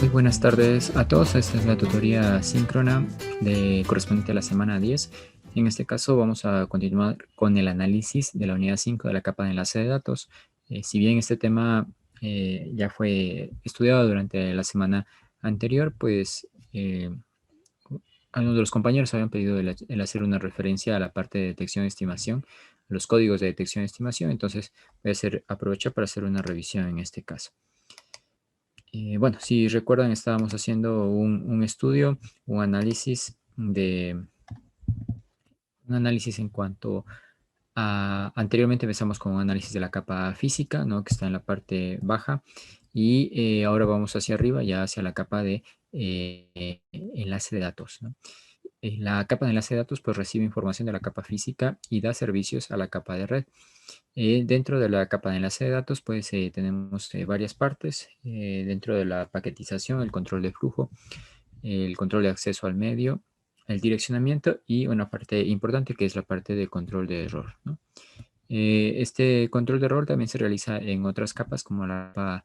Muy buenas tardes a todos. Esta es la tutoría síncrona correspondiente a la semana 10. En este caso vamos a continuar con el análisis de la unidad 5 de la capa de enlace de datos. Si bien este tema ya fue estudiado durante la semana anterior, pues algunos de los compañeros habían pedido el hacer una referencia a la parte de detección y estimación, los códigos de detección y estimación. Entonces voy a aprovechar para hacer una revisión en este caso. Bueno, si recuerdan, estábamos haciendo un estudio, un análisis en cuanto a, anteriormente empezamos con un análisis de la capa física, ¿no? Que está en la parte baja, y ahora vamos hacia arriba, ya hacia la capa de enlace de datos, ¿no? La capa de enlace de datos pues recibe información de la capa física y da servicios a la capa de red. Dentro de la capa de enlace de datos, pues tenemos varias partes. Dentro de la paquetización, el control de flujo, el control de acceso al medio, el direccionamiento y una parte importante que es la parte de control de error, ¿no? Este control de error también se realiza en otras capas como la capa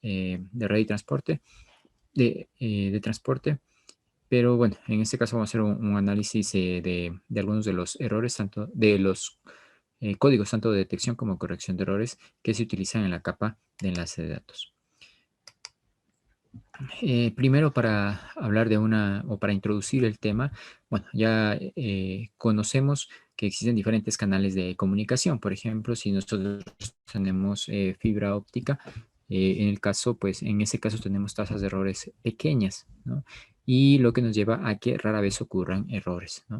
de red y transporte, de transporte. Pero bueno, en este caso vamos a hacer un análisis de algunos de los errores, tanto de los códigos tanto de detección como corrección de errores que se utilizan en la capa de enlace de datos. Primero, para hablar de o para introducir el tema, bueno, ya conocemos que existen diferentes canales de comunicación. Por ejemplo, si nosotros tenemos fibra óptica, pues en ese caso tenemos tasas de errores pequeñas, ¿no? Y lo que nos lleva a que rara vez ocurran errores, ¿no?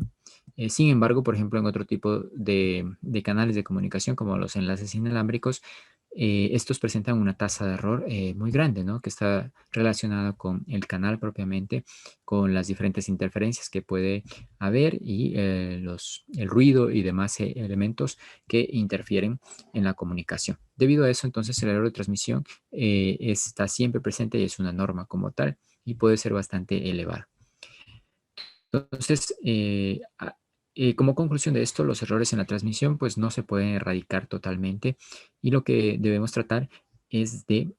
Sin embargo, por ejemplo, en otro tipo de canales de comunicación, como los enlaces inalámbricos, estos presentan una tasa de error muy grande, ¿no? Que está relacionada con el canal propiamente, con las diferentes interferencias que puede haber y el ruido y demás elementos que interfieren en la comunicación. Debido a eso, entonces, el error de transmisión está siempre presente y es una norma como tal y puede ser bastante elevado. Entonces, como conclusión de esto, los errores en la transmisión pues no se pueden erradicar totalmente y lo que debemos tratar es de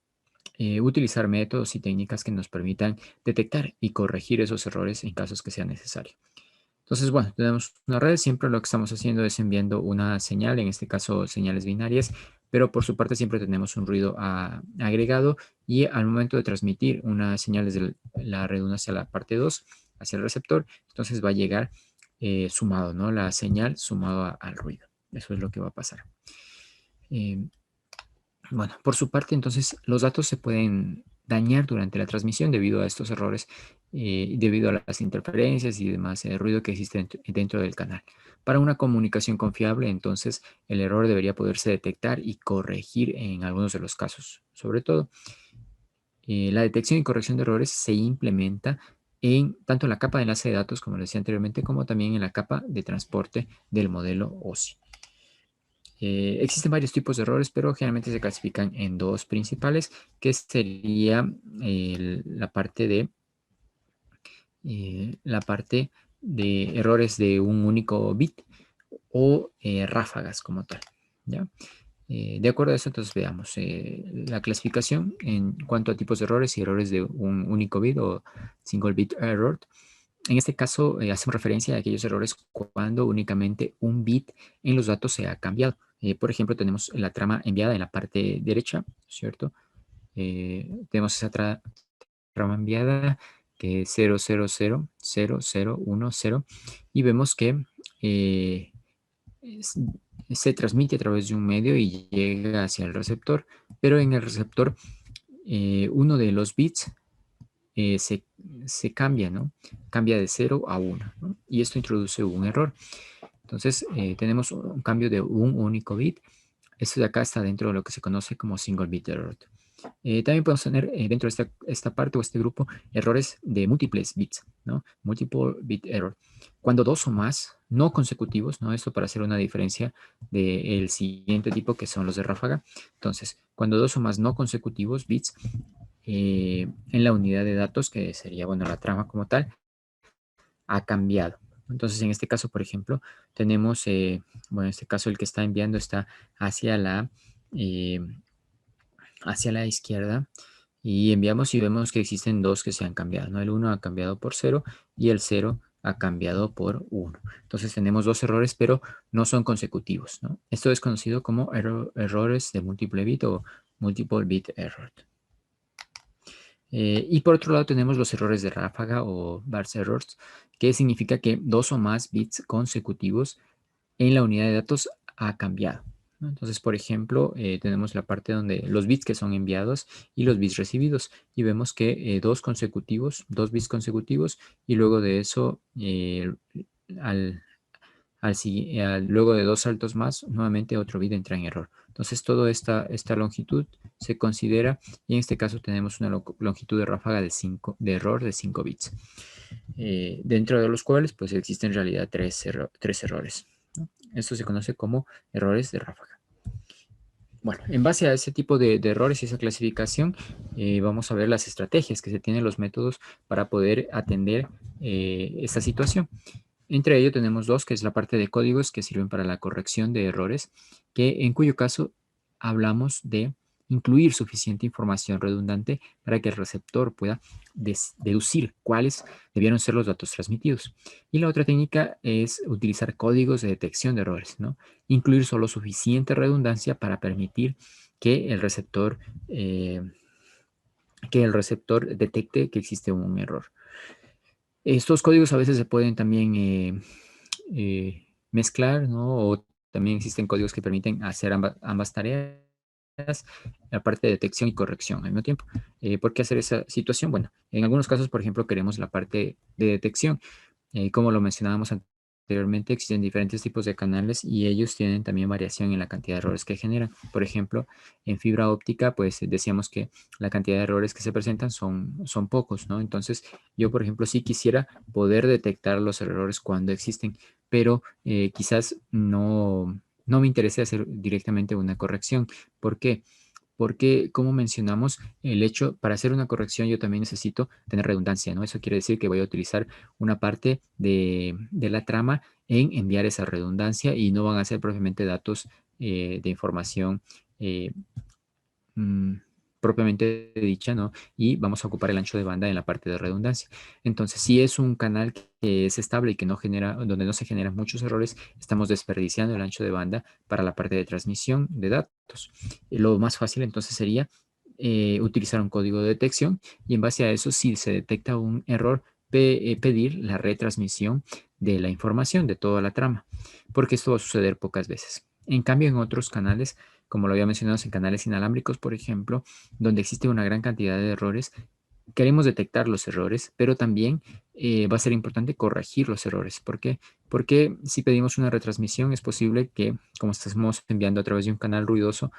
utilizar métodos y técnicas que nos permitan detectar y corregir esos errores en casos que sea necesario. Entonces, bueno, tenemos una red, siempre lo que estamos haciendo es enviando una señal, en este caso señales binarias, pero por su parte siempre tenemos un ruido agregado y al momento de transmitir una señal desde la red 1 hacia la parte 2, hacia el receptor, entonces va a llegar sumado, ¿no? La señal sumado al ruido. Eso es lo que va a pasar. Eh, bueno, por su parte, entonces, los datos se pueden dañar durante la transmisión debido a estos errores, debido a las interferencias y demás ruido que existe dentro del canal. Para una comunicación confiable, entonces, el error debería poderse detectar y corregir en algunos de los casos. Sobre todo, la detección y corrección de errores se implementa en tanto en la capa de enlace de datos, como les decía anteriormente, como también en la capa de transporte del modelo OSI. Existen varios tipos de errores, pero generalmente se clasifican en dos principales, que sería la parte de errores de un único bit o ráfagas como tal, ¿ya? De acuerdo a eso, entonces veamos la clasificación en cuanto a tipos de errores y errores de un único bit o single bit error. En este caso, hacemos referencia a aquellos errores cuando únicamente un bit en los datos se ha cambiado. Por ejemplo, tenemos la trama enviada en la parte derecha, ¿cierto? Tenemos esa trama enviada que es 0000010 y vemos que eh, es- se transmite a través de un medio y llega hacia el receptor, pero en el receptor uno de los bits eh, se, se cambia, ¿no? Cambia de 0 a 1, ¿no? Y esto introduce un error. Entonces, tenemos un cambio de un único bit. Esto de acá está dentro de lo que se conoce como single bit error. También podemos tener dentro de esta parte o este grupo errores de múltiples bits, ¿no? Multiple bit error. Cuando dos o más no consecutivos, ¿no? Esto para hacer una diferencia del siguiente tipo que son los de ráfaga. Entonces, cuando dos o más no consecutivos bits en la unidad de datos, que sería, bueno, la trama como tal, ha cambiado. Entonces, en este caso, por ejemplo, tenemos, bueno, en este caso el que está enviando está hacia la, eh, hacia la izquierda Y enviamos y vemos que existen dos que se han cambiado, ¿no? El 1 ha cambiado por 0 y el 0 ha cambiado por 1. Entonces tenemos dos errores, pero no son consecutivos, ¿no? Esto es conocido como errores de múltiple bit o multiple bit error. Y por otro lado tenemos los errores de ráfaga o burst errors, que significa que dos o más bits consecutivos en la unidad de datos ha cambiado, ¿no? Entonces, por ejemplo, tenemos la parte donde los bits que son enviados y los bits recibidos, y vemos que dos bits consecutivos, y luego de eso, al, luego de dos saltos más, nuevamente otro bit entra en error. Entonces, toda esta longitud se considera, y en este caso tenemos una longitud de ráfaga de error de 5 bits, dentro de los cuales pues existen en realidad tres errores, ¿no? Esto se conoce como errores de ráfaga. Bueno, en base a ese tipo de errores y esa clasificación, vamos a ver las estrategias que se tienen, los métodos para poder atender esta situación. Entre ellos tenemos dos, que es la parte de códigos que sirven para la corrección de errores, que en cuyo caso hablamos de incluir suficiente información redundante para que el receptor pueda deducir cuáles debieron ser los datos transmitidos. Y la otra técnica es utilizar códigos de detección de errores, ¿no? Incluir solo suficiente redundancia para permitir que eh, el receptor detecte que existe un error. Estos códigos a veces se pueden también mezclar, ¿no? O también existen códigos que permiten hacer ambas tareas, la parte de detección y corrección al mismo tiempo. ¿Por qué hacer esa situación? Bueno, en algunos casos, por ejemplo, queremos la parte de detección. Como lo mencionábamos anteriormente, existen diferentes tipos de canales y ellos tienen también variación en la cantidad de errores que generan. Por ejemplo, en fibra óptica, pues decíamos que la cantidad de errores que se presentan son pocos, ¿no? Entonces, yo, por ejemplo, sí quisiera poder detectar los errores cuando existen, pero quizás no me interese hacer directamente una corrección. ¿Por qué? Porque, como mencionamos, para hacer una corrección yo también necesito tener redundancia, ¿no? Eso quiere decir que voy a utilizar una parte de la trama en enviar esa redundancia y no van a ser propiamente datos de información eh, mm, propiamente dicha, ¿no? Y vamos a ocupar el ancho de banda en la parte de redundancia. Entonces, si es un canal que es estable y que donde no se generan muchos errores, estamos desperdiciando el ancho de banda para la parte de transmisión de datos. Lo más fácil entonces sería utilizar un código de detección y en base a eso, si se detecta un error, pedir la retransmisión de la información de toda la trama, porque esto va a suceder pocas veces. En cambio, en otros canales, como lo había mencionado en canales inalámbricos, por ejemplo, donde existe una gran cantidad de errores, queremos detectar los errores, pero también va a ser importante corregir los errores. ¿Por qué? Porque si pedimos una retransmisión, es posible que, como estamos enviando a través de un canal ruidoso,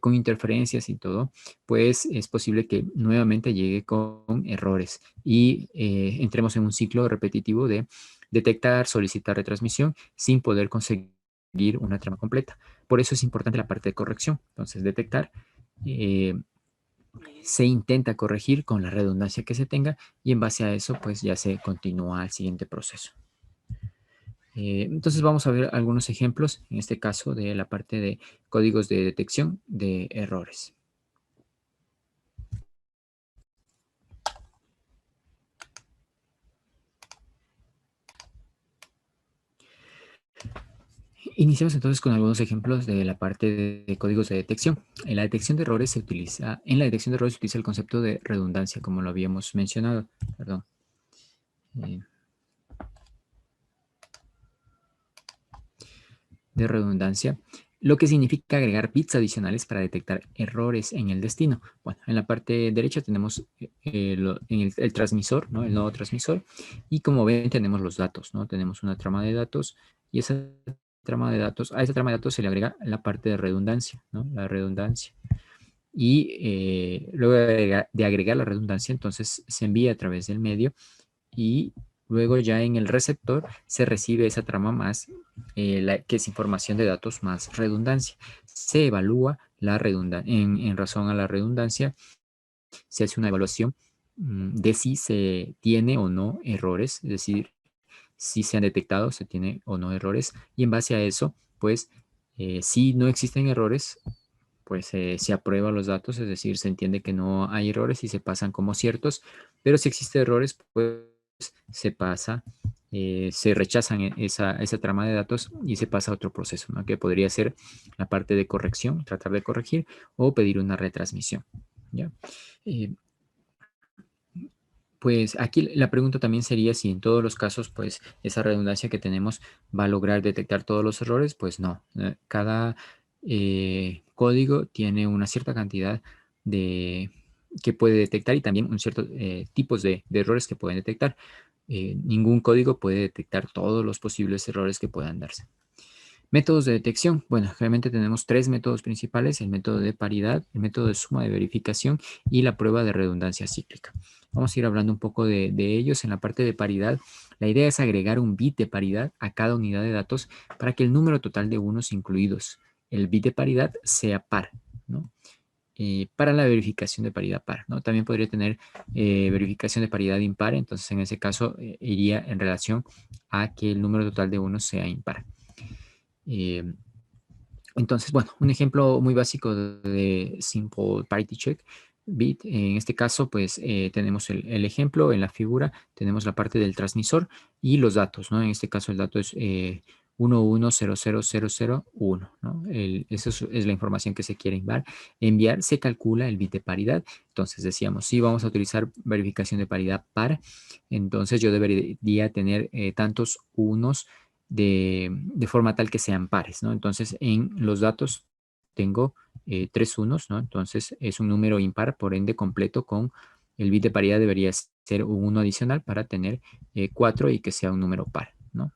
con interferencias y todo, pues es posible que nuevamente llegue con errores y entremos en un ciclo repetitivo de detectar, solicitar retransmisión sin poder conseguir una trama completa. Por eso es importante la parte de corrección. Entonces, detectar, eh, se intenta corregir con la redundancia que se tenga y en base a eso, pues ya se continúa al siguiente proceso. Entonces vamos a ver algunos ejemplos, en este caso de la parte de códigos de detección de errores. Iniciamos entonces con algunos ejemplos de la parte de códigos de detección. En la detección de errores se utiliza el concepto de redundancia, como lo habíamos mencionado. Perdón. Eh, de redundancia, lo que significa agregar bits adicionales para detectar errores en el destino. Bueno, en la parte derecha tenemos el transmisor, ¿no? El nodo transmisor, y como ven tenemos los datos, ¿no? Tenemos una trama de datos y a esa trama de datos se le agrega la parte de redundancia, ¿no? La redundancia. Y luego de agregar la redundancia, entonces se envía a través del medio y luego ya en el receptor se recibe esa trama más, que es información de datos más redundancia. Se evalúa la redundancia, en razón a la redundancia, se hace una evaluación de si se tiene o no errores, es decir, si se han detectado, se tiene o no errores, y en base a eso, pues, si no existen errores, pues se aprueba los datos, es decir, se entiende que no hay errores y se pasan como ciertos, pero si existe errores, pues se pasa, se rechazan esa trama de datos y se pasa a otro proceso, ¿no? Que podría ser la parte de corrección, tratar de corregir o pedir una retransmisión, ¿ya? Eh, pues aquí la pregunta también sería si en todos los casos, pues esa redundancia que tenemos va a lograr detectar todos los errores. Pues no. Cada código tiene una cierta cantidad de que puede detectar y también un cierto tipos de errores que pueden detectar. Ningún código puede detectar todos los posibles errores que puedan darse. Métodos de detección. Bueno, realmente tenemos tres métodos principales: el método de paridad, el método de suma de verificación y la prueba de redundancia cíclica. Vamos a ir hablando un poco de ellos. En la parte de paridad, la idea es agregar un bit de paridad a cada unidad de datos para que el número total de unos incluidos, el bit de paridad, sea par, ¿no? Para la verificación de paridad par, ¿no? También podría tener verificación de paridad impar, entonces en ese caso iría en relación a que el número total de unos sea impar. Eh, entonces, bueno, un ejemplo muy básico de Simple Parity Check bit. En este caso, pues tenemos el ejemplo en la figura, tenemos la parte del transmisor y los datos, ¿no? En este caso el dato es 11000001, ¿no? Eso es la información que se quiere enviar. Se calcula el bit de paridad. Entonces decíamos, si vamos a utilizar verificación de paridad par, entonces yo debería tener tantos unos de forma tal que sean pares, ¿no? Entonces, en los datos tengo tres unos, ¿no? Entonces, es un número impar, por ende, completo con el bit de paridad debería ser un 1 adicional para tener 4 y que sea un número par, ¿no?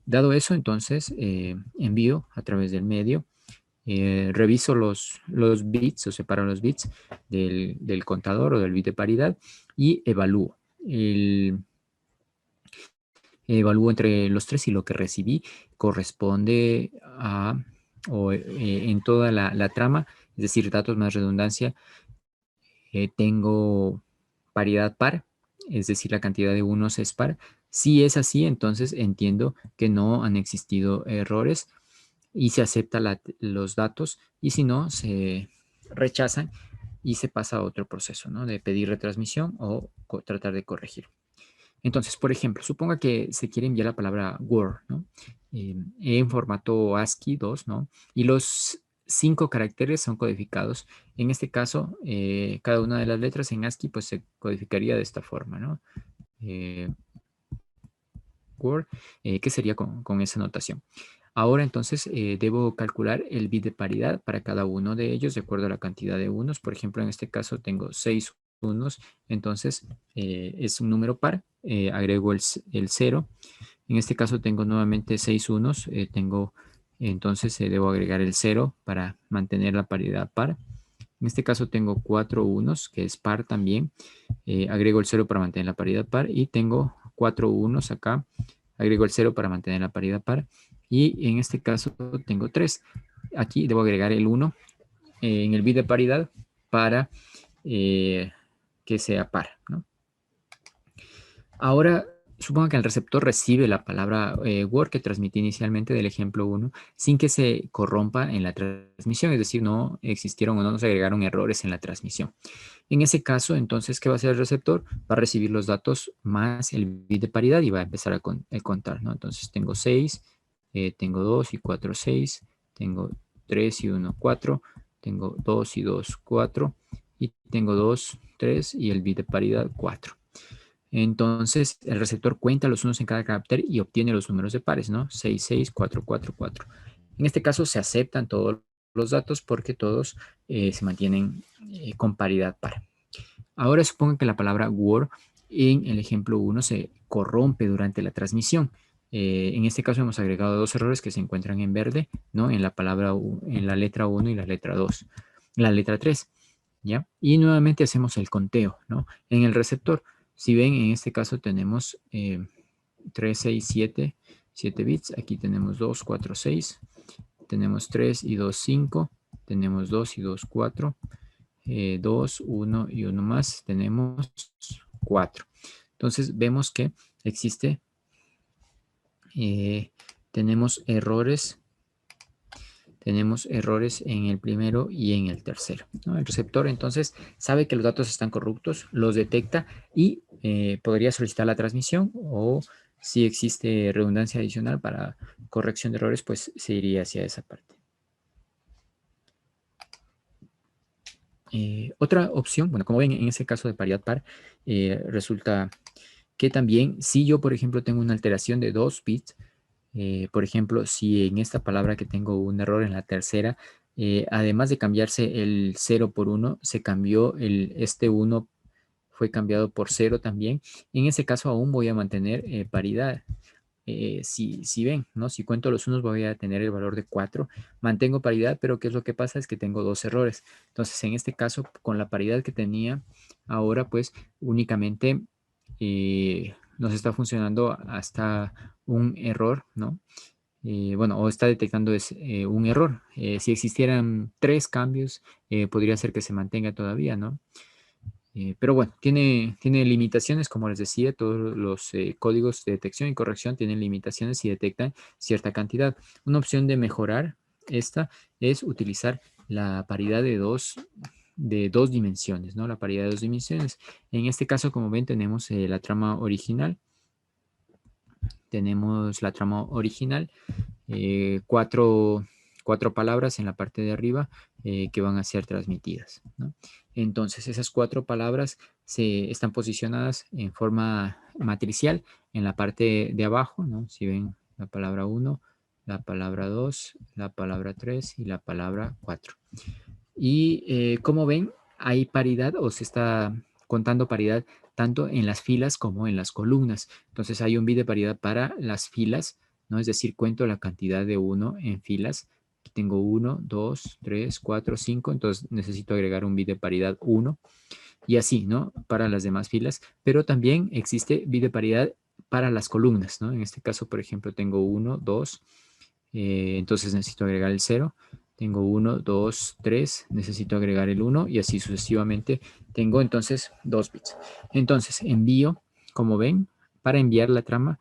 Dado eso, entonces, envío a través del medio, reviso los bits o separo los bits del contador o del bit de paridad y evalúo. Evalúo entre los tres y lo que recibí corresponde a, o en toda la trama, es decir, datos más redundancia, tengo paridad par, es decir, la cantidad de unos es par. Si es así, entonces entiendo que no han existido errores y se acepta los datos, y si no, se rechazan y se pasa a otro proceso, ¿no? De pedir retransmisión o tratar de corregir. Entonces, por ejemplo, suponga que se quiere enviar la palabra Word, ¿no? En formato ASCII 2, ¿no? Y los 5 caracteres son codificados. En este caso, cada una de las letras en ASCII pues se codificaría de esta forma, ¿no? Eh, Word, que sería con esa notación. Ahora entonces debo calcular el bit de paridad para cada uno de ellos de acuerdo a la cantidad de unos. Por ejemplo, en este caso tengo 6 unos, entonces es un número par, agrego el 0. En este caso tengo nuevamente 6 unos, entonces debo agregar el 0 para mantener la paridad par. En este caso tengo 4 unos, que es par también. Agrego el 0 para mantener la paridad par y tengo 4 unos acá. Agrego el 0 para mantener la paridad par. Y en este caso tengo 3. Aquí debo agregar el 1 en el bit de paridad para que sea par, ¿no? Ahora, supongo que el receptor recibe la palabra Word que transmití inicialmente del ejemplo 1 sin que se corrompa en la transmisión, es decir, no existieron o no nos agregaron errores en la transmisión. En ese caso, entonces, ¿qué va a hacer el receptor? Va a recibir los datos más el bit de paridad y va a empezar a contar, ¿no? Entonces, tengo 6, tengo 2 y 4, 6, tengo 3 y 1, 4, tengo 2 y 2, 4, y tengo 2, 3 y el bit de paridad 4. Entonces, el receptor cuenta los unos en cada carácter y obtiene los números de pares, ¿no? 6, 6, 4, 4, 4. En este caso se aceptan todos los datos porque todos se mantienen con paridad par. Ahora supongan que la palabra Word en el ejemplo 1 se corrompe durante la transmisión. En este caso hemos agregado dos errores que se encuentran en verde, ¿no? En la palabra, en la letra 1 y la letra 2, la letra 3, ¿ya? Y nuevamente hacemos el conteo, ¿no? En el receptor, si ven, en este caso tenemos 3, 6, 7, 7 bits. Aquí tenemos 2, 4, 6. Tenemos 3 y 2, 5. Tenemos 2 y 2, 4. 2, 1 y 1 más. Tenemos 4. Entonces vemos que existe, tenemos errores tenemos errores en el primero y en el tercero, ¿no? El receptor entonces sabe que los datos están corruptos, los detecta y podría solicitar la transmisión, o si existe redundancia adicional para corrección de errores, pues se iría hacia esa parte. Otra opción, bueno, como ven, en ese caso de paridad par, resulta que también si yo, por ejemplo, tengo una alteración de 2 bits, por ejemplo, si en esta palabra que tengo un error en la tercera, además de cambiarse el 0 por 1, se cambió este 1 fue cambiado por 0 también. En ese caso aún voy a mantener paridad. Si ven, ¿no? Si cuento los unos voy a tener el valor de 4. Mantengo paridad, pero ¿qué es lo que pasa? Es que tengo dos errores. Entonces, en este caso, con la paridad que tenía ahora, pues únicamente nos está funcionando hasta un error, ¿no? Bueno, o está detectando un error. Si existieran 3 cambios, podría ser que se mantenga todavía, ¿no? Pero bueno, tiene limitaciones, como les decía, todos los códigos de detección y corrección tienen limitaciones y detectan cierta cantidad. Una opción de mejorar esta es utilizar la paridad de dos dimensiones, ¿no? La paridad de dos dimensiones. En este caso, como ven, tenemos la trama original. Tenemos la trama original, cuatro palabras en la parte de arriba que van a ser transmitidas, ¿no? Entonces, esas 4 palabras están posicionadas en forma matricial en la parte de abajo, ¿no? Si ven la palabra 1, la palabra 2, la palabra 3 y la palabra 4. Y como ven, hay paridad o se está contando paridad tanto en las filas como en las columnas. Entonces hay un bit de paridad para las filas, ¿no? Es decir, cuento la cantidad de 1 en filas. Aquí tengo 1, 2, 3, 4, 5. Entonces necesito agregar un bit de paridad 1 y así, ¿no? Para las demás filas. Pero también existe bit de paridad para las columnas, ¿no? En este caso, por ejemplo, tengo 1, 2. Entonces necesito agregar el 0. Tengo 1, 2, 3, necesito agregar el 1 y así sucesivamente. Tengo entonces 2 bits. Entonces envío, como ven, para enviar la trama,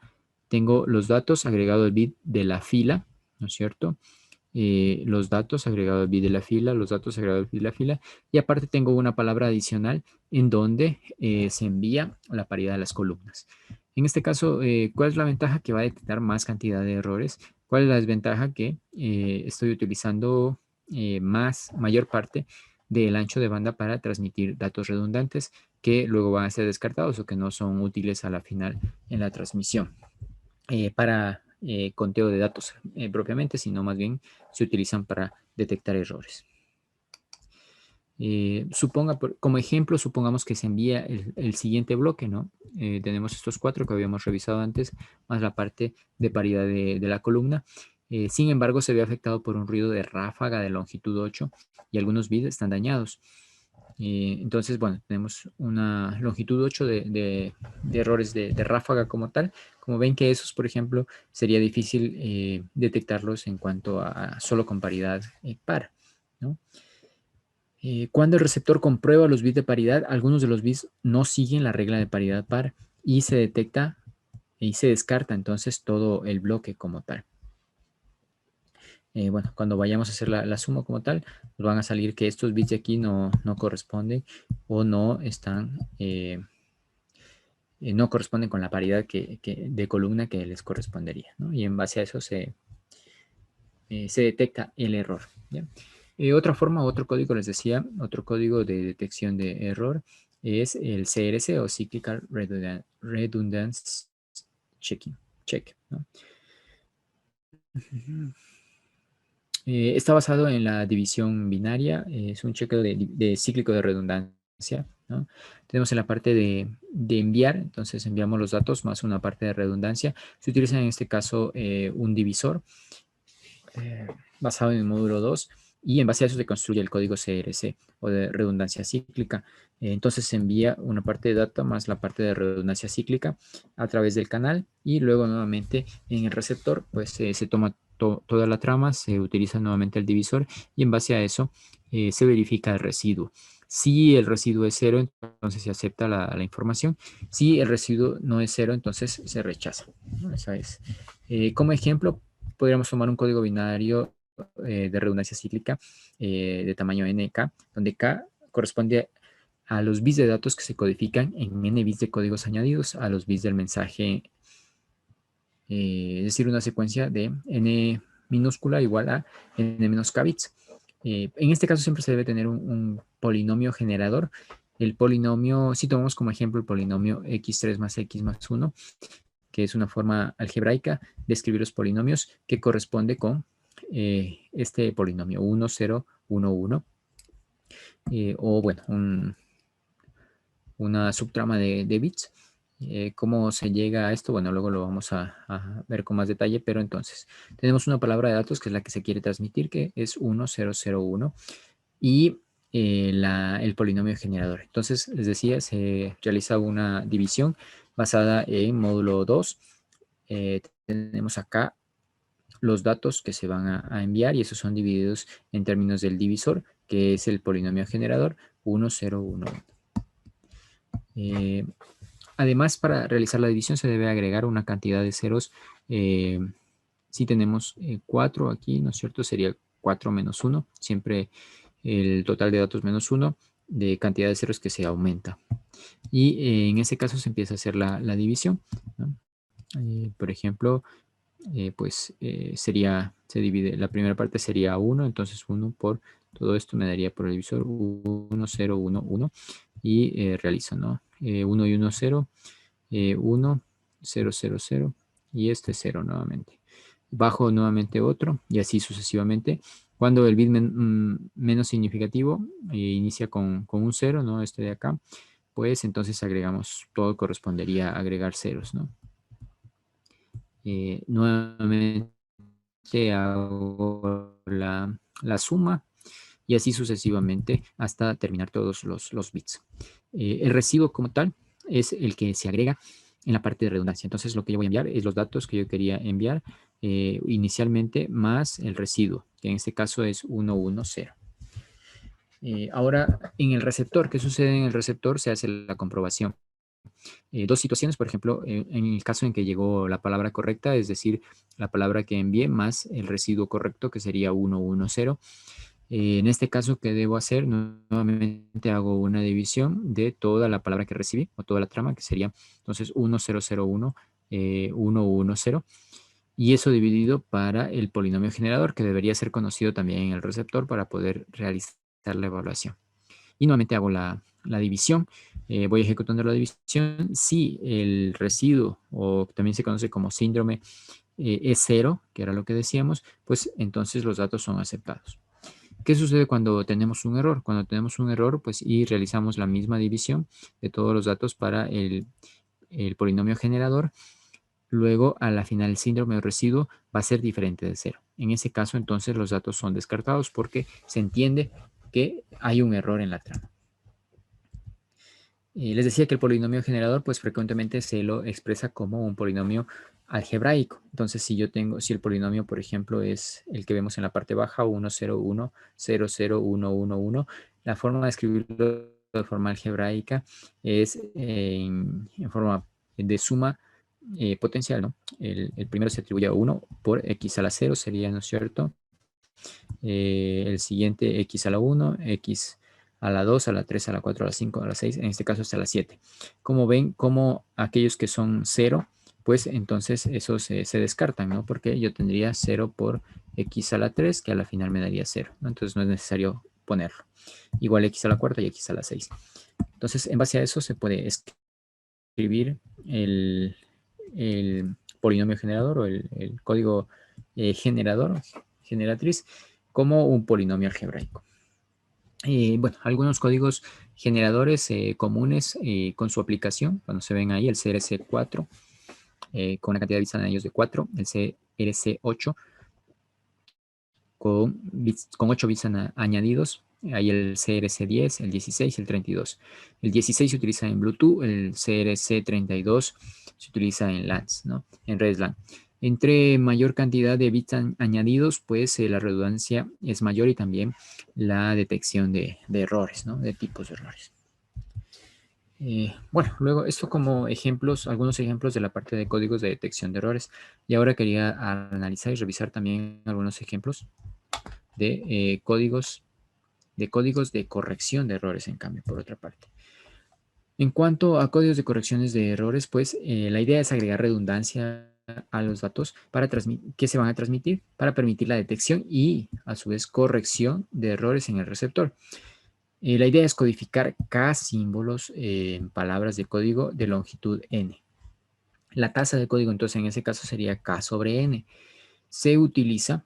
tengo los datos agregado el bit de la fila, ¿no es cierto? Los datos agregado el bit de la fila, los datos agregado el bit de la fila, y aparte tengo una palabra adicional en donde se envía la paridad de las columnas. En este caso, ¿cuál es la ventaja? Que va a detectar más cantidad de errores. ¿Cuál es la desventaja? Que estoy utilizando mayor parte del ancho de banda para transmitir datos redundantes que luego van a ser descartados o que no son útiles a la final en la transmisión para conteo de datos propiamente, sino más bien se utilizan para detectar errores. Como ejemplo, supongamos que se envía el siguiente bloque, ¿no? Tenemos estos 4 que habíamos revisado antes, más la parte de paridad de la columna. Sin embargo, se ve afectado por un ruido de ráfaga de longitud 8 y algunos bits están dañados. Entonces, bueno, tenemos una longitud 8 de errores de ráfaga como tal. Como ven que esos, por ejemplo, sería difícil detectarlos en cuanto a solo con paridad par, ¿no? Cuando el receptor comprueba los bits de paridad, algunos de los bits no siguen la regla de paridad par y se detecta y se descarta entonces todo el bloque como tal. Bueno, cuando vayamos a hacer la suma como tal, nos van a salir que estos bits de aquí no corresponden o no están, no corresponden con la paridad de columna que les correspondería, ¿no? Y en base a eso se detecta el error, ¿ya? Otra forma, otro código, les decía, otro código de detección de error es el CRC o Cyclical Redundance Checking, Check, ¿no? Está basado en la división binaria, es un chequeo de cíclico de redundancia, ¿no? Tenemos en la parte de enviar, entonces enviamos los datos más una parte de redundancia. Se utiliza en este caso un divisor basado en el módulo 2 y en base a eso se construye el código CRC o de redundancia cíclica. Entonces se envía una parte de data más la parte de redundancia cíclica a través del canal y luego nuevamente en el receptor pues se toma toda la trama, se utiliza nuevamente el divisor y en base a eso se verifica el residuo. Si el residuo es 0, entonces se acepta la información. Si el residuo no es 0, entonces se rechaza, ¿no? Esa es. Como ejemplo, podríamos tomar un código binario de redundancia cíclica de tamaño nk, donde k corresponde a los bits de datos que se codifican en n bits de códigos añadidos a los bits del mensaje, es decir, una secuencia de n minúscula igual a n menos k bits. En este caso siempre se debe tener un polinomio generador. El polinomio, si tomamos como ejemplo el polinomio x3 más x más 1, que es una forma algebraica de escribir los polinomios que corresponde con este polinomio 1, 0, 1, 1, o bueno, una subtrama de bits. ¿Cómo se llega a esto? Bueno, luego lo vamos a ver con más detalle, pero entonces tenemos una palabra de datos que es la que se quiere transmitir, que es 1, 0, 0, 1, y el polinomio generador. Entonces, les decía, se realiza una división basada en módulo 2. Tenemos acá los datos que se van a enviar y esos son divididos en términos del divisor, que es el polinomio generador 1, 0, 1, 1. Además, para realizar la división se debe agregar una cantidad de ceros. Si tenemos 4 aquí, ¿no es cierto? Sería 4 menos 1. Siempre el total de datos menos 1 de cantidad de ceros que se aumenta. Y en ese caso se empieza a hacer la división, ¿no? Por ejemplo, se divide, la primera parte sería 1, entonces 1 por todo esto me daría por el divisor 1, 0, 1, 1, y realizo, ¿no? 1 y 1, 0, 1, 0, 0, 0, y este 0 nuevamente. Bajo nuevamente otro, y así sucesivamente. Cuando el bit menos significativo inicia con un 0, ¿no? Este de acá, pues entonces agregamos, todo correspondería a agregar ceros, ¿no? Nuevamente hago la suma y así sucesivamente hasta terminar todos los bits. El residuo como tal es el que se agrega en la parte de redundancia. Entonces lo que yo voy a enviar es los datos que yo quería enviar inicialmente más el residuo, que en este caso es 110. Ahora, en el receptor, ¿qué sucede en el receptor? Se hace la comprobación. Dos situaciones, por ejemplo, en el caso en que llegó la palabra correcta, es decir, la palabra que envié más el residuo correcto, que sería 110. En este caso, ¿qué debo hacer? Nuevamente hago una división de toda la palabra que recibí, o toda la trama, que sería entonces 1001, 110, y eso dividido para el polinomio generador, que debería ser conocido también en el receptor para poder realizar la evaluación. Y nuevamente hago la división. Voy ejecutando la división. Si el residuo, o también se conoce como síndrome, es 0, que era lo que decíamos, pues entonces los datos son aceptados. ¿Qué sucede cuando tenemos un error? Cuando tenemos un error, pues y realizamos la misma división de todos los datos para el polinomio generador, luego a la final el síndrome o residuo va a ser diferente de 0. En ese caso, entonces los datos son descartados porque se entiende que hay un error en la trama. Les decía que el polinomio generador, pues frecuentemente se lo expresa como un polinomio algebraico. Entonces, si el polinomio, por ejemplo, es el que vemos en la parte baja, 1, 0, 1, 0, 0, 1, 1, 1, la forma de escribirlo de forma algebraica es en forma de suma potencial, ¿no? El primero se atribuye a 1 por x a la 0, sería, ¿no es cierto? El siguiente x a la 1, x a la 2, a la 3, a la 4, a la 5, a la 6, en este caso hasta la 7. Como ven, como aquellos que son 0, pues entonces esos se descartan, ¿no? Porque yo tendría 0 por x a la 3, que a la final me daría 0, ¿no? Entonces no es necesario ponerlo. Igual x a la cuarta y x a la 6. Entonces, en base a eso se puede escribir el polinomio generador o el código generador, generatriz, como un polinomio algebraico. Bueno, algunos códigos generadores comunes con su aplicación, cuando se ven ahí, el CRC4 con una cantidad de bits añadidos de 4, el CRC8 con 8 bits añadidos, hay el CRC10, el 16 y el 32. El 16 se utiliza en Bluetooth, el CRC32 se utiliza en LANs, ¿no? En redes LAN. Entre mayor cantidad de bits añadidos, pues la redundancia es mayor y también la detección de errores, ¿no? De tipos de errores. Bueno, luego esto como ejemplos, algunos ejemplos de la parte de códigos de detección de errores. Y ahora quería analizar y revisar también algunos ejemplos códigos de corrección de errores, en cambio, por otra parte. En cuanto a códigos de correcciones de errores, pues la idea es agregar redundancia a los datos que se van a transmitir para permitir la detección y, a su vez, corrección de errores en el receptor. La idea es codificar K símbolos en palabras de código de longitud n. La tasa de código, entonces, en ese caso sería K sobre n. Se utiliza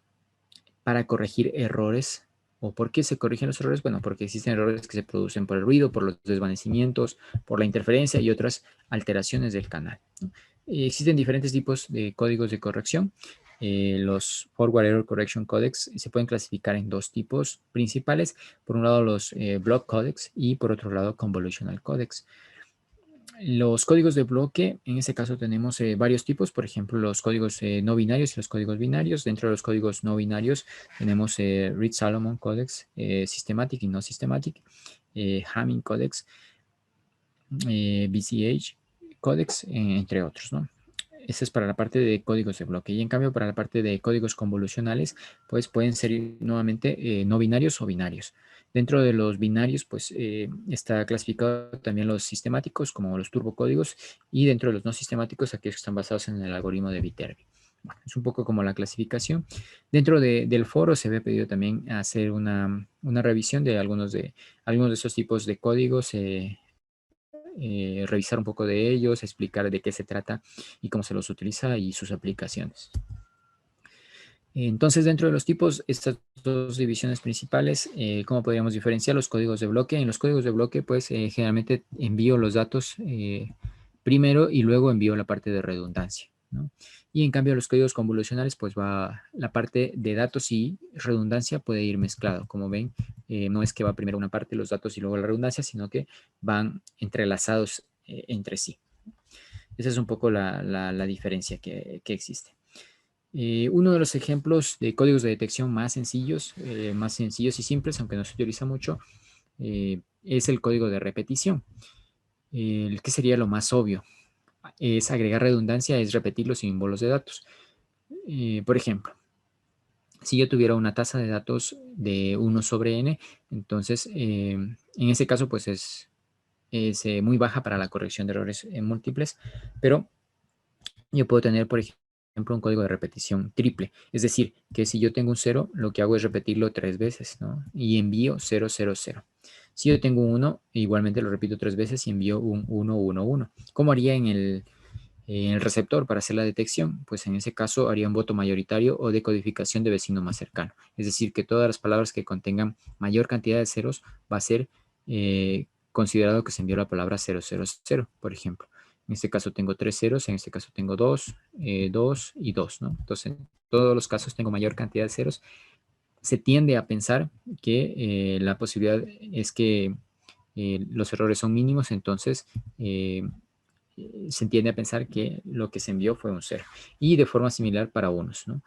para corregir errores. ¿O por qué se corrigen los errores? Bueno, porque existen errores que se producen por el ruido, por los desvanecimientos, por la interferencia y otras alteraciones del canal, ¿no? Existen diferentes tipos de códigos de corrección. Los Forward Error Correction Codecs se pueden clasificar en dos tipos principales. Por un lado, los Block Codecs y por otro lado, Convolutional Codecs. Los códigos de bloque, en este caso tenemos varios tipos, por ejemplo, los códigos no binarios y los códigos binarios. Dentro de los códigos no binarios tenemos Reed-Solomon Codecs, Systematic y no Systematic, Hamming Codecs, BCH Codecs, entre otros, ¿no? Esa es para la parte de códigos de bloque. Y en cambio, para la parte de códigos convolucionales, pues pueden ser nuevamente no binarios o binarios. Dentro de los binarios, pues está clasificado también los sistemáticos, como los turbocódigos, y dentro de los no sistemáticos, aquellos que están basados en el algoritmo de Viterbi. Bueno, es un poco como la clasificación. Dentro del foro se había pedido también hacer una revisión de algunos de esos tipos de códigos, revisar un poco de ellos, explicar de qué se trata y cómo se los utiliza y sus aplicaciones. Entonces, dentro de los tipos, estas dos divisiones principales, ¿cómo podríamos diferenciar los códigos de bloque? En los códigos de bloque, pues, generalmente envío los datos primero y luego envío la parte de redundancia, ¿no? Y en cambio, los códigos convolucionales, pues, va la parte de datos y redundancia puede ir mezclado. Como ven, no es que va primero una parte, los datos y luego la redundancia, sino que van entrelazados entre sí. Esa es un poco la diferencia que existe. Uno de los ejemplos de códigos de detección más sencillos y simples, aunque no se utiliza mucho, es el código de repetición. El que sería lo más obvio es agregar redundancia, es repetir los símbolos de datos. Por ejemplo, si yo tuviera una tasa de datos de 1 sobre n, entonces en ese caso pues es muy baja para la corrección de errores múltiples, pero yo puedo tener, por ejemplo, un código de repetición triple. Es decir, que si yo tengo un 0, lo que hago es repetirlo 3 veces, ¿no? Y envío 0, 0, 0. Si yo tengo un 1, igualmente lo repito 3 veces y envío un 1, 1, 1. ¿Cómo haría en el receptor para hacer la detección? Pues en ese caso haría un voto mayoritario o decodificación de vecino más cercano. Es decir, que todas las palabras que contengan mayor cantidad de ceros va a ser considerado que se envió la palabra 0, 0, 0, por ejemplo. En este caso tengo 3 ceros, en este caso tengo 2, 2 y 2, ¿no? Entonces, en todos los casos tengo mayor cantidad de ceros. Se tiende a pensar que la posibilidad es que los errores son mínimos, entonces se tiende a pensar que lo que se envió fue un 0. Y de forma similar para unos, ¿no?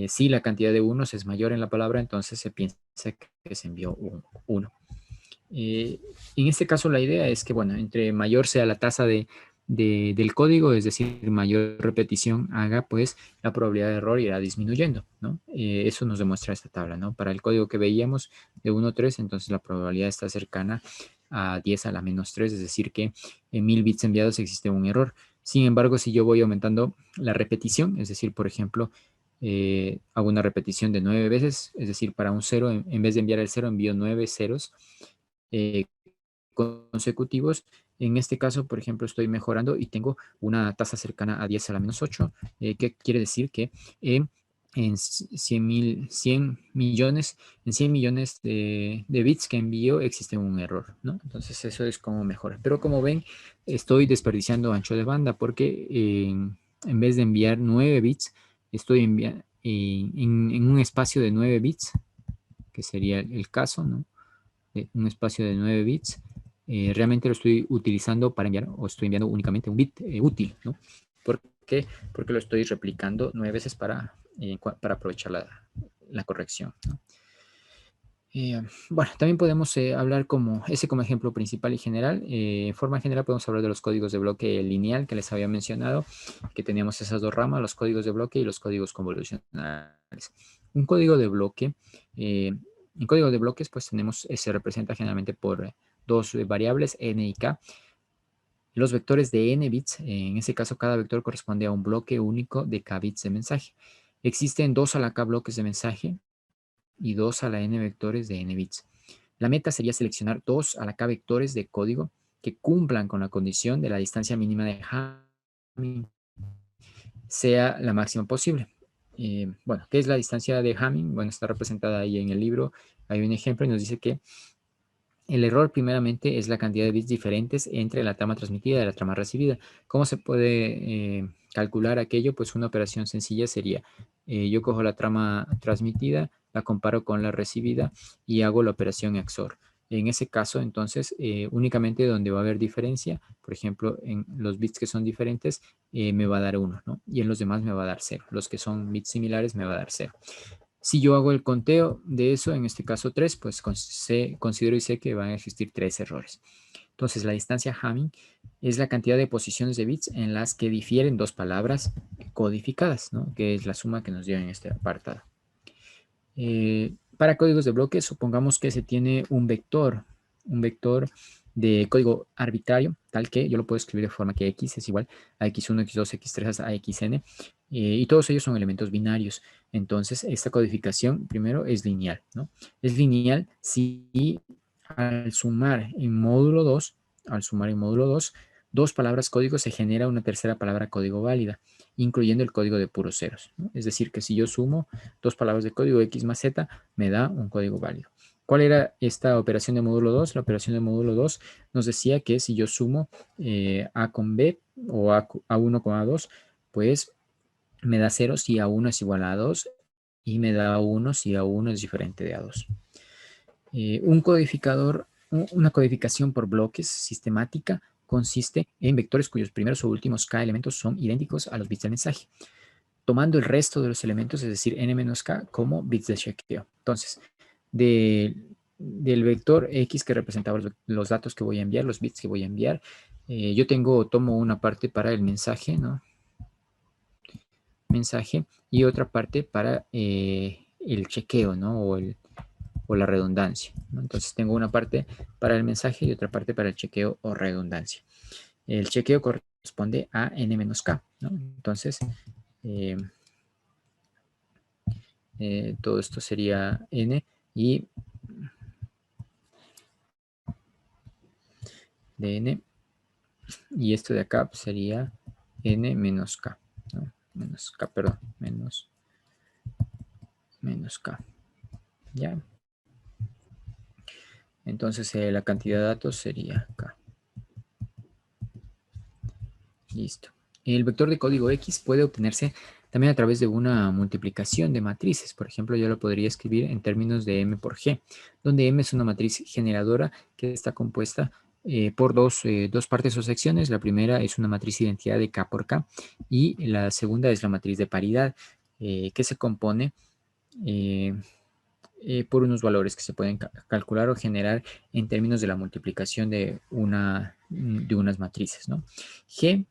Si la cantidad de unos es mayor en la palabra, entonces se piensa que se envió un 1. En este caso la idea es que, bueno, entre mayor sea la tasa del código, es decir, mayor repetición haga, pues la probabilidad de error irá disminuyendo, ¿no? Eso nos demuestra esta tabla, ¿no? Para el código que veíamos de 1 a 3, entonces la probabilidad está cercana a 10 a la menos 3, es decir, que en 1000 bits enviados existe un error. Sin embargo, si yo voy aumentando la repetición, es decir, por ejemplo, hago una repetición de 9 veces, es decir, para un 0, en vez de enviar el 0, envío 9 ceros, eh, consecutivos. En este caso, por ejemplo, estoy mejorando y tengo una tasa cercana a 10 a la menos 8, que quiere decir que en 100 millones, en 100 millones de bits que envío existe un error, ¿no? Entonces eso es como mejora. Pero como ven, estoy desperdiciando ancho de banda porque en vez de enviar 9 bits, estoy enviando en un espacio de 9 bits, que sería el caso, ¿no? Un espacio de 9 bits, realmente lo estoy utilizando para enviar, o estoy enviando únicamente un bit útil, ¿no? ¿Por qué? Porque lo estoy replicando 9 veces para aprovechar la corrección, ¿no? Bueno, también podemos hablar como ejemplo principal y general. En forma general podemos hablar de los códigos de bloque lineal que les había mencionado, que teníamos esas dos ramas, los códigos de bloque y los códigos convolucionales. Un código de bloque En código de bloques, pues se representa generalmente por dos variables, n y k. Los vectores de n bits, en ese caso cada vector corresponde a un bloque único de k bits de mensaje. Existen 2 a la k bloques de mensaje y 2 a la n vectores de n bits. La meta sería seleccionar 2 a la k vectores de código que cumplan con la condición de la distancia mínima de Hamming sea la máxima posible. Bueno, ¿qué es la distancia de Hamming? Bueno, está representada ahí en el libro. Hay un ejemplo y nos dice que el error primeramente es la cantidad de bits diferentes entre la trama transmitida y la trama recibida. ¿Cómo se puede calcular aquello? Pues una operación sencilla sería, yo cojo la trama transmitida, la comparo con la recibida y hago la operación XOR. En ese caso, entonces, únicamente donde va a haber diferencia, por ejemplo, en los bits que son diferentes, me va a dar 1, ¿no? Y en los demás me va a dar 0. Los que son bits similares me va a dar 0. Si yo hago el conteo de eso, en este caso 3, pues considero y sé que van a existir 3 errores. Entonces, la distancia Hamming es la cantidad de posiciones de bits en las que difieren dos palabras codificadas, ¿no? Que es la suma que nos dio en este apartado. Para códigos de bloques, supongamos que se tiene un vector de código arbitrario, tal que yo lo puedo escribir de forma que x es igual a x1, x2, x3 hasta xn, y todos ellos son elementos binarios. Entonces, esta codificación primero es lineal, ¿no? Es lineal si al sumar en módulo 2, dos palabras código se genera una tercera palabra código válida, incluyendo el código de puros ceros, ¿no? Es decir, que si yo sumo dos palabras de código x más z, me da un código válido. ¿Cuál era esta operación de módulo 2? La operación de módulo 2 nos decía que si yo sumo A con B o A1 con A2, pues me da 0 si A1 es igual a A2 y me da 1 si A1 es diferente de A2. Una codificación por bloques sistemática consiste en vectores cuyos primeros o últimos k elementos son idénticos a los bits del mensaje, tomando el resto de los elementos, es decir, n-k, como bits de chequeo. Entonces, del vector x que representaba los datos que voy a enviar, los bits que voy a enviar, yo tomo una parte para el mensaje, ¿no? Mensaje, y otra parte para el chequeo, ¿no? O la redundancia, ¿no? Entonces tengo una parte para el mensaje y otra parte para el chequeo o redundancia. El chequeo corresponde a n-k, ¿no? Entonces, todo esto sería n y de n, y esto de acá sería n menos k, ¿no? Menos k, perdón, menos k, ¿ya? Entonces la cantidad de datos sería k. Listo. El vector de código X puede obtenerse también a través de una multiplicación de matrices. Por ejemplo, yo lo podría escribir en términos de M por G, donde M es una matriz generadora que está compuesta por dos partes o secciones. La primera es una matriz de identidad de K por K y la segunda es la matriz de paridad, que se compone por unos valores que se pueden calcular o generar en términos de la multiplicación de unas matrices, ¿no? G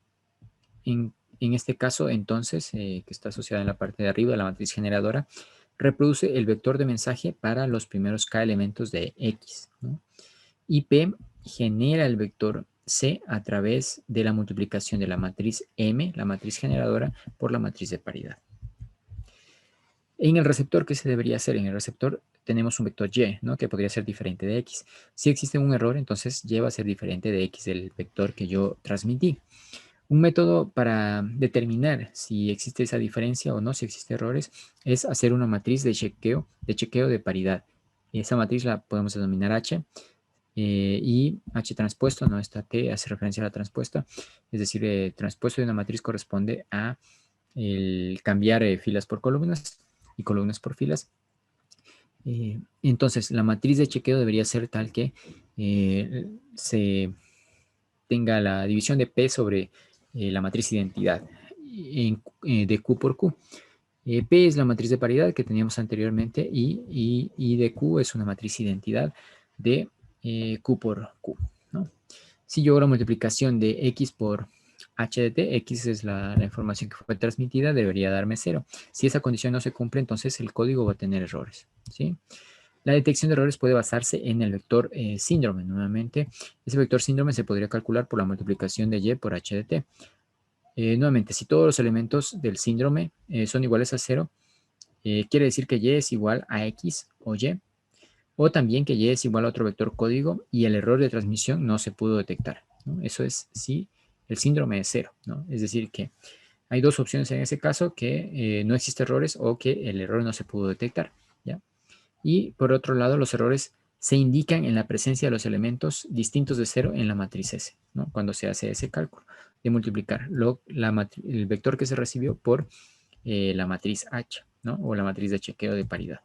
en este caso, entonces, que está asociada en la parte de arriba de la matriz generadora, reproduce el vector de mensaje para los primeros k elementos de X, ¿no? Y P genera el vector C a través de la multiplicación de la matriz M, la matriz generadora, por la matriz de paridad. En el receptor, ¿qué se debería hacer? En el receptor tenemos un vector Y, ¿no? Que podría ser diferente de X. Si existe un error, entonces Y va a ser diferente de X, el vector que yo transmití. Un método para determinar si existe esa diferencia o no, si existen errores, es hacer una matriz de chequeo de paridad. Esa matriz la podemos denominar H, y H transpuesto, no, esta T hace referencia a la transpuesta, es decir, transpuesto de una matriz corresponde a el cambiar filas por columnas y columnas por filas. Entonces, la matriz de chequeo debería ser tal que se tenga la división de P sobre la matriz identidad de Q por Q. P es la matriz de paridad que teníamos anteriormente y de Q es una matriz identidad de Q por Q, ¿no? Si yo hago la multiplicación de X por h de t, x es la información que fue transmitida, debería darme 0. Si esa condición no se cumple, entonces el código va a tener errores, ¿sí? La detección de errores puede basarse en el vector síndrome. Nuevamente, ese vector síndrome se podría calcular por la multiplicación de y por h de t. Nuevamente, si todos los elementos del síndrome son iguales a 0, quiere decir que y es igual a x o y, o también que y es igual a otro vector código y el error de transmisión no se pudo detectar, ¿no? Eso es si el síndrome es 0, ¿no? Es decir, que hay dos opciones en ese caso, que no existe errores o que el error no se pudo detectar, ¿ya? Y por otro lado, los errores se indican en la presencia de los elementos distintos de 0 en la matriz S, ¿no? Cuando se hace ese cálculo de multiplicar el vector que se recibió por la matriz H, ¿no? O la matriz de chequeo de paridad.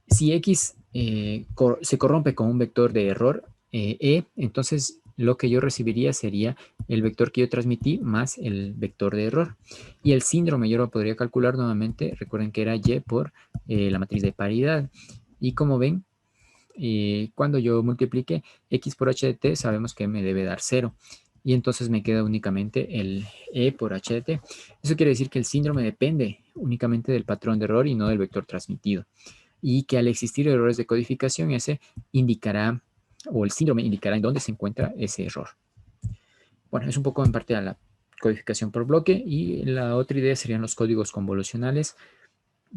Si X se corrompe con un vector de error E, entonces lo que yo recibiría sería el vector que yo transmití más el vector de error. Y el síndrome yo lo podría calcular nuevamente, recuerden que era Y por la matriz de paridad. Y como ven, cuando yo multiplique X por H de T, sabemos que me debe dar 0. Y entonces me queda únicamente el E por H de T. Eso quiere decir que el síndrome depende únicamente del patrón de error y no del vector transmitido. Y que al existir errores de codificación, ese indicará, o el síndrome indicará en dónde se encuentra ese error. Bueno, es un poco en parte a la codificación por bloque, y la otra idea serían los códigos convolucionales.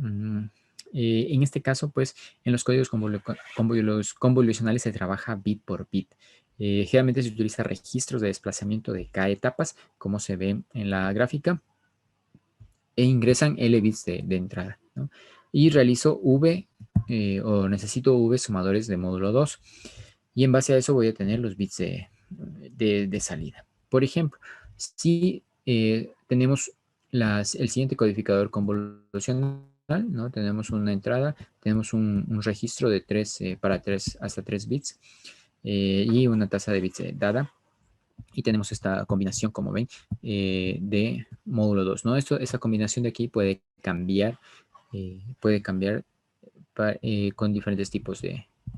En este caso, pues, en los códigos convolucionales se trabaja bit por bit. Generalmente se utiliza registros de desplazamiento de k etapas, como se ve en la gráfica, e ingresan L bits de entrada, ¿no? Y realizo V o necesito V sumadores de módulo 2. Y en base a eso voy a tener los bits de salida. Por ejemplo, si tenemos el siguiente codificador convolucional, ¿no? Tenemos una entrada, tenemos un registro de 3 para 3 hasta 3 bits y una tasa de bits dada. Y tenemos esta combinación, como ven, de módulo 2, ¿no? Esa combinación de aquí puede cambiar con diferentes tipos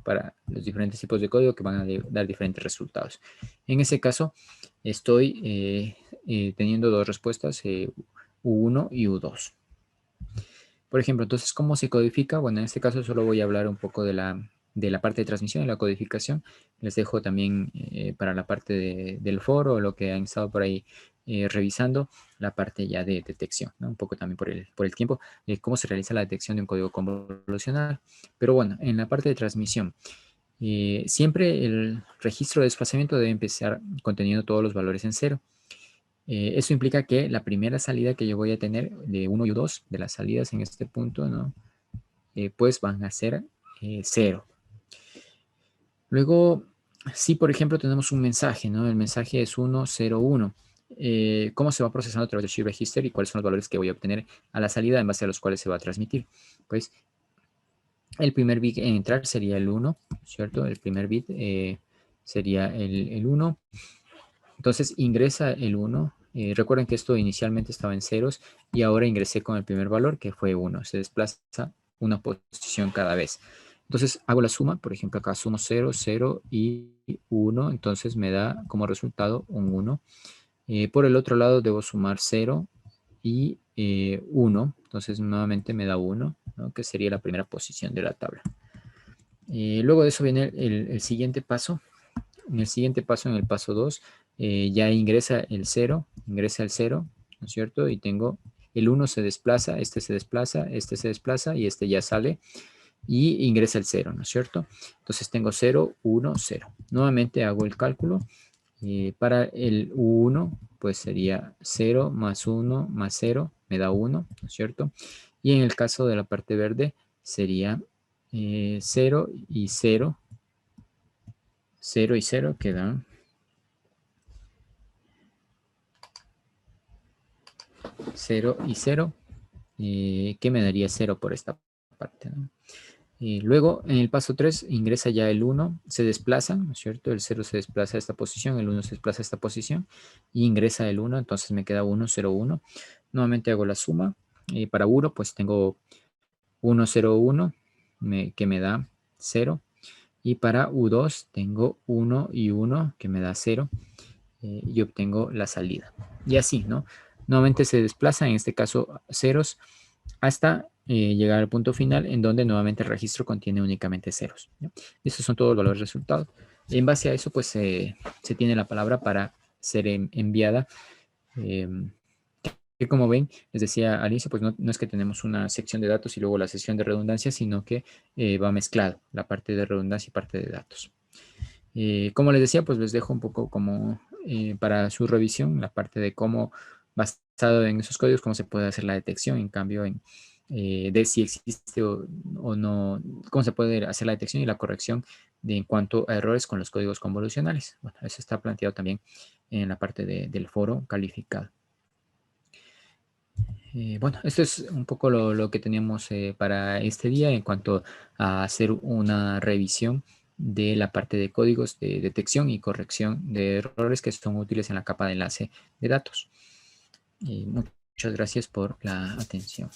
para los diferentes tipos de código que van a dar diferentes resultados. En ese caso, estoy teniendo dos respuestas, U1 y U2. Por ejemplo, entonces, ¿cómo se codifica? Bueno, en este caso solo voy a hablar un poco de la parte de transmisión y la codificación. Les dejo también para la parte del foro, lo que han estado por ahí revisando, la parte ya de detección, ¿no? Un poco también por el tiempo, de cómo se realiza la detección de un código convolucional. Pero bueno, en la parte de transmisión, siempre el registro de desplazamiento debe empezar conteniendo todos los valores en 0. Eso implica que la primera salida que yo voy a tener de 1 y 2, de las salidas en este punto, ¿no? Pues van a ser 0. Luego, si por ejemplo tenemos un mensaje, ¿no? El mensaje es 1, 0, 1. ¿Cómo se va procesando a través del shift register y cuáles son los valores que voy a obtener a la salida en base a los cuales se va a transmitir? Pues el primer bit en entrar sería el 1, ¿cierto? El primer bit sería el 1. Entonces ingresa el 1. Recuerden que esto inicialmente estaba en ceros y ahora ingresé con el primer valor, que fue 1. Se desplaza una posición cada vez. Entonces hago la suma, por ejemplo acá sumo 0, 0 y 1, entonces me da como resultado un 1. Por el otro lado debo sumar 0 y 1, entonces nuevamente me da 1, ¿no? Que sería la primera posición de la tabla. Luego de eso viene el siguiente paso. En el siguiente paso, en el paso 2, ya ingresa el 0, ¿no es cierto? Y tengo el 1 se desplaza, este se desplaza y este ya sale y ingresa el 0, ¿no es cierto? Entonces tengo 0, 1, 0. Nuevamente hago el cálculo. Para el 1, pues sería 0 más 1 más 0, me da 1, ¿no es cierto? Y en el caso de la parte verde sería 0 y 0, 0 y 0 quedan 0 y 0, que me daría 0 por esta parte, ¿no? Y luego, en el paso 3, ingresa ya el 1, se desplaza, ¿no es cierto? El 0 se desplaza a esta posición, el 1 se desplaza a esta posición, y ingresa el 1, entonces me queda 1, 0, 1. Nuevamente hago la suma. Para 1, pues tengo 1, 0, 1, que me da 0. Y para U2 tengo 1 y 1, que me da 0. y obtengo la salida. Y así, ¿no? Nuevamente se desplaza, en este caso, ceros hasta llegar al punto final en donde nuevamente el registro contiene únicamente ceros, ¿no? Estos son todos los valores resultados. En base a eso, pues se tiene la palabra para ser enviada. Que como ven, les decía al inicio, pues no es que tenemos una sección de datos y luego la sección de redundancia, sino que va mezclado la parte de redundancia y parte de datos. Como les decía, pues les dejo un poco como para su revisión la parte de cómo, basado en esos códigos, cómo se puede hacer la detección, en cambio, de si existe o no, cómo se puede hacer la detección y la corrección en cuanto a errores con los códigos convolucionales. Bueno, eso está planteado también en la parte del foro calificado. Bueno, esto es un poco lo que teníamos para este día en cuanto a hacer una revisión de la parte de códigos de detección y corrección de errores que son útiles en la capa de enlace de datos. Muchas gracias por la atención.